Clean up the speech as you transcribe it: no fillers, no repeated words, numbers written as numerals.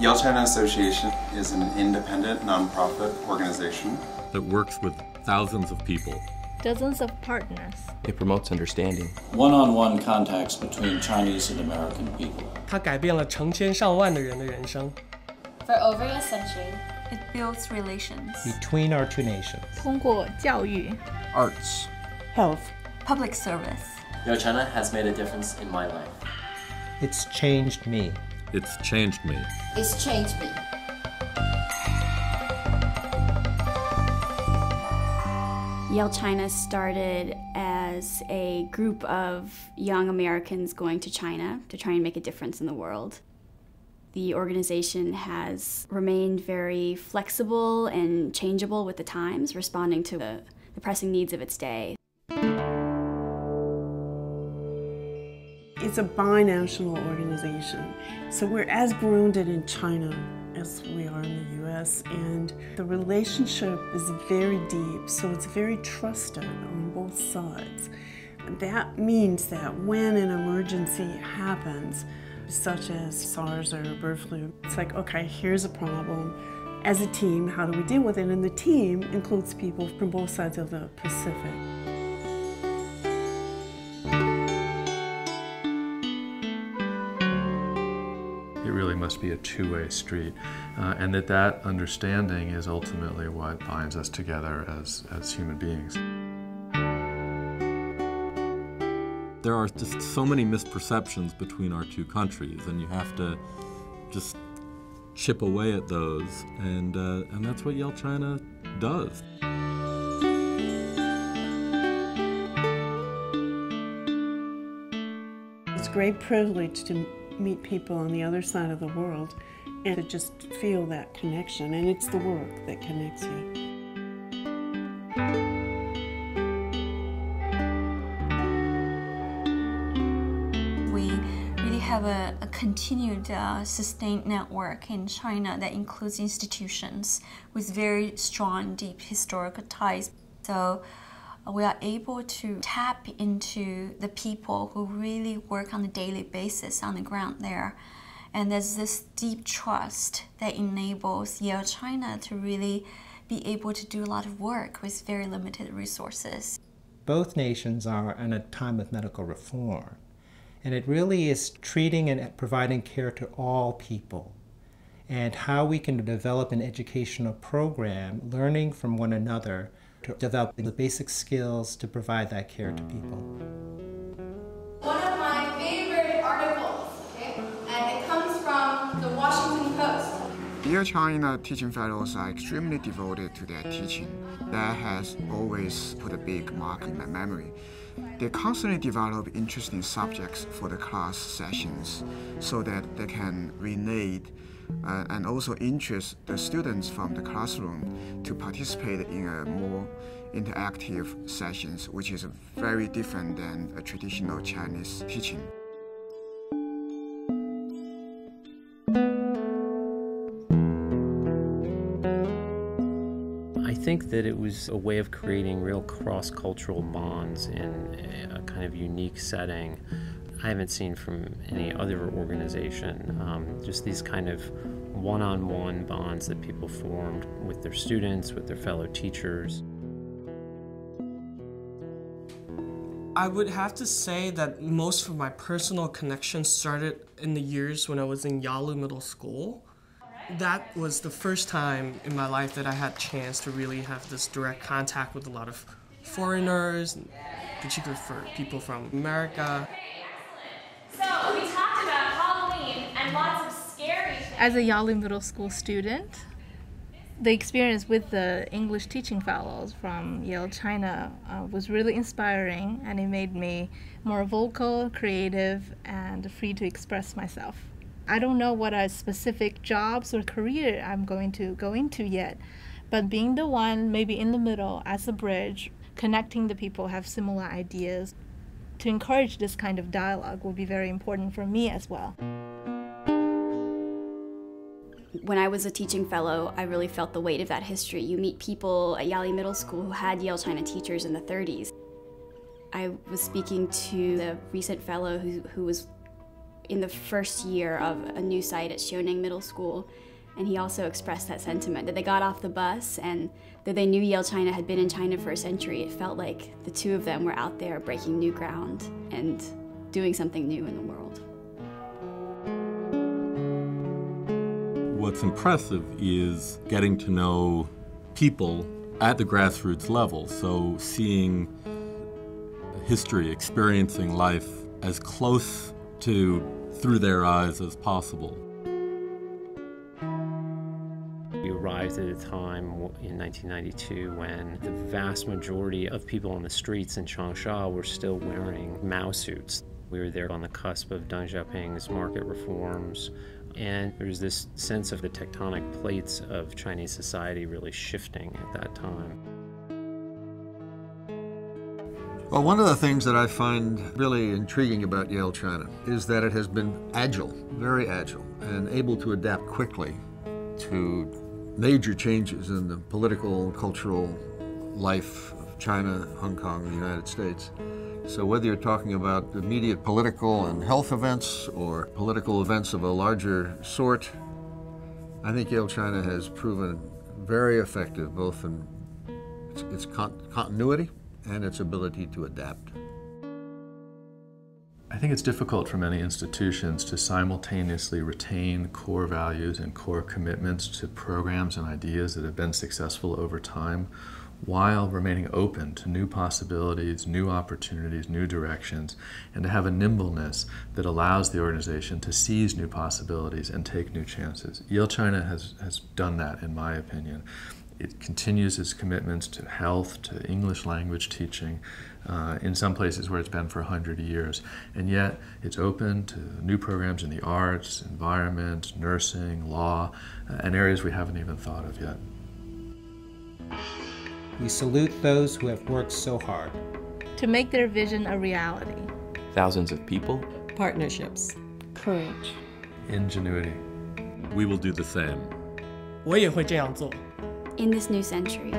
Yale-China Association is an independent, nonprofit organization that works with thousands of people. Dozens of partners. It promotes understanding. One-on-one contacts between Chinese and American people. 它改变了成千上万的人的人生。 For over a century, it builds relations between our two nations. 通过教育 Arts. Health. Public service. Yale-China has made a difference in my life. It's changed me. It's changed me. It's changed me. Yale-China started as a group of young Americans going to China to try and make a difference in the world. The organization has remained very flexible and changeable with the times, responding to the pressing needs of its day. It's a binational organization, so we're as grounded in China as we are in the US, and the relationship is very deep, so it's very trusted on both sides. That means that when an emergency happens, such as SARS or bird flu, it's like, okay, here's a problem. As a team, how do we deal with it? And the team includes people from both sides of the Pacific. It really must be a two-way street, and that understanding is ultimately what binds us together as human beings. There are just so many misperceptions between our two countries, and you have to just chip away at those, and that's what Yale-China does. It's a great privilege to meet people on the other side of the world and to just feel that connection, and it's the work that connects you. We really have a continued sustained network in China that includes institutions with very strong, deep historical ties. So we are able to tap into the people who really work on a daily basis on the ground there. And there's this deep trust that enables Yale-China to really be able to do a lot of work with very limited resources. Both nations are in a time of medical reform, and it really is treating and providing care to all people, and how we can develop an educational program, learning from one another, to develop the basic skills to provide that care to people. One of my favorite articles, okay, and it comes from the Washington Post. Yale-China teaching fellows are extremely devoted to their teaching. That has always put a big mark in my memory. They constantly develop interesting subjects for the class sessions so that they can relate and also interest the students from the classroom to participate in a more interactive sessions, which is very different than a traditional Chinese teaching. I think that it was a way of creating real cross-cultural bonds in a kind of unique setting I haven't seen from any other organization. Just these kind of one-on-one bonds that people formed with their students, with their fellow teachers. I would have to say that most of my personal connections started in the years when I was in Yalu Middle School. That was the first time in my life that I had a chance to really have this direct contact with a lot of foreigners, particularly for people from America. So we talked about Halloween and lots of scary things. As a Yalu Middle School student, the experience with the English teaching fellows from Yale-China was really inspiring, and it made me more vocal, creative, and free to express myself. I don't know what specific jobs or career I'm going to go into yet, but being the one maybe in the middle as a bridge, connecting the people who have similar ideas, to encourage this kind of dialogue will be very important for me as well. When I was a teaching fellow, I really felt the weight of that history. You meet people at Yale Middle School who had Yale-China teachers in the 30s. I was speaking to the recent fellow who was in the first year of a new site at Xiaoning Middle School. And he also expressed that sentiment, that they got off the bus and that they knew Yale-China had been in China for a century. It felt like the two of them were out there breaking new ground and doing something new in the world. What's impressive is getting to know people at the grassroots level, so seeing history, experiencing life as close to through their eyes as possible. We arrived at a time in 1992 when the vast majority of people on the streets in Changsha were still wearing Mao suits. We were there on the cusp of Deng Xiaoping's market reforms, and there's this sense of the tectonic plates of Chinese society really shifting at that time. Well, one of the things that I find really intriguing about Yale-China is that it has been agile, very agile, and able to adapt quickly to major changes in the political, cultural life of China, Hong Kong, and the United States. So whether you're talking about immediate political and health events or political events of a larger sort, I think Yale-China has proven very effective both in its continuity and its ability to adapt. I think it's difficult for many institutions to simultaneously retain core values and core commitments to programs and ideas that have been successful over time, while remaining open to new possibilities, new opportunities, new directions, and to have a nimbleness that allows the organization to seize new possibilities and take new chances. Yale-China has done that, in my opinion. It continues its commitments to health, to English language teaching, in some places where it's been for 100 years. And yet it's open to new programs in the arts, environment, nursing, law, and areas we haven't even thought of yet. We salute those who have worked so hard to make their vision a reality. Thousands of people. Partnerships. Courage. Ingenuity. We will do the same. 我也会这样做。 In this new century.